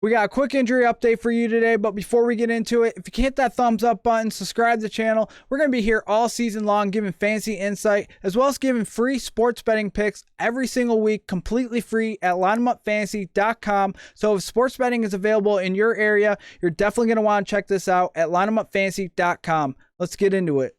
We got a quick injury update for you today, but before we get into it, if you can hit that thumbs up button, subscribe to the channel. We're going to be here all season long giving fantasy insight, as well as giving free sports betting picks every single week, completely free at lineemupfantasy.com. So if sports betting is available in your area, you're definitely going to want to check this out at lineemupfantasy.com. Let's get into it.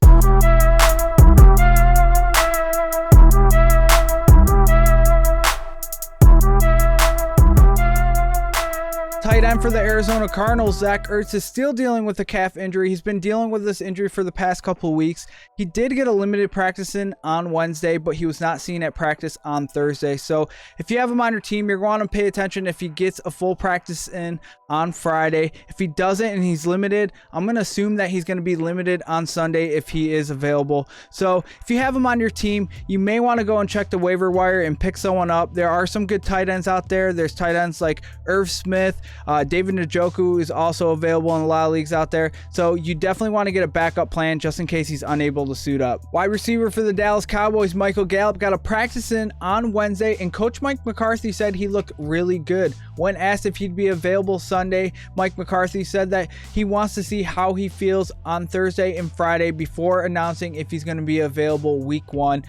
Tight end for the Arizona Cardinals, Zach Ertz, is still dealing with a calf injury. He's been dealing with this injury for the past couple of weeks. He did get a limited practice in on Wednesday, but he was not seen at practice on Thursday. So if you have him on your team, you're going to pay attention if he gets a full practice in on Friday. If he doesn't and he's limited, I'm going to assume that he's going to be limited on Sunday if he is available. So if you have him on your team, you may want to go and check the waiver wire and pick someone up. There are some good tight ends out there. There's tight ends like Irv Smith. David Njoku is also available in a lot of leagues out there. So you definitely want to get a backup plan just in case he's unable to suit up. Wide receiver for the Dallas Cowboys, Michael Gallup, got a practice in on Wednesday, and Coach Mike McCarthy said he looked really good. When asked if he'd be available Sunday, Mike McCarthy said that he wants to see how he feels on Thursday and Friday before announcing if he's going to be available week one.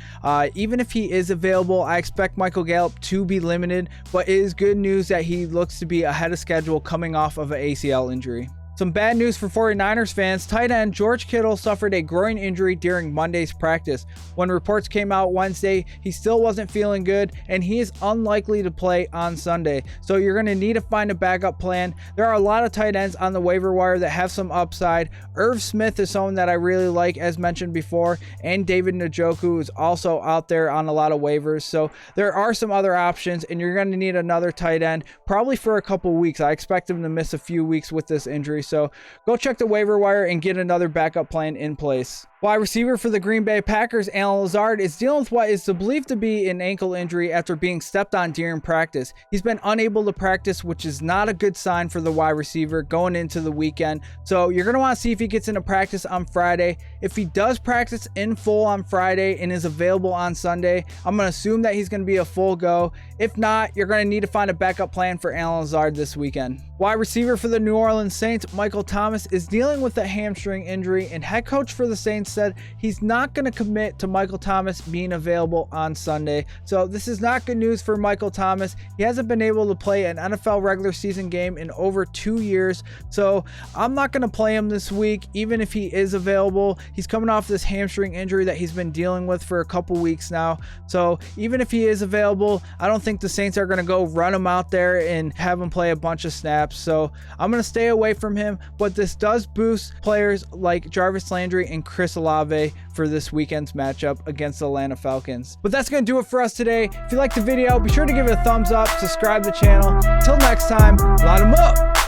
Even if he is available, I expect Michael Gallup to be limited, but it is good news that he looks to be ahead of schedule coming off of an ACL injury. Some bad news for 49ers fans. Tight end George Kittle suffered a groin injury during Monday's practice. When reports came out Wednesday, he still wasn't feeling good, and he is unlikely to play on Sunday. So you're going to need to find a backup plan. There are a lot of tight ends on the waiver wire that have some upside. Irv Smith is someone that I really like, as mentioned before, and David Njoku is also out there on a lot of waivers. So there are some other options, and you're going to need another tight end probably for a couple weeks. I expect him to miss a few weeks with this injury. So go check the waiver wire and get another backup plan in place. Wide receiver for the Green Bay Packers, Lazard, is dealing with what is believed to be an ankle injury after being stepped on during practice. He's been unable to practice, which is not a good sign for the wide receiver going into the weekend. So you're going to want to see if he gets into practice on Friday. If he does practice in full on Friday and is available on Sunday, I'm going to assume that he's going to be a full go. If not, you're going to need to find a backup plan for Lazard this weekend. Wide receiver for the New Orleans Saints, Michael Thomas, is dealing with a hamstring injury, and head coach for the Saints said he's not going to commit to Michael Thomas being available on Sunday. So this is not good news for Michael Thomas. He hasn't been able to play an NFL regular season game in over 2 years. So I'm not going to play him this week, even if he is available. He's coming off this hamstring injury that he's been dealing with for a couple weeks now. So even if he is available, I don't think the Saints are going to go run him out there and have him play a bunch of snaps. So I'm going to stay away from him, but this does boost players like Jarvis Landry and Chris Olave for this weekend's matchup against the Atlanta Falcons. But that's going to do it for us today. If you liked the video, be sure to give it a thumbs up, subscribe to the channel. Until next time, line 'em up.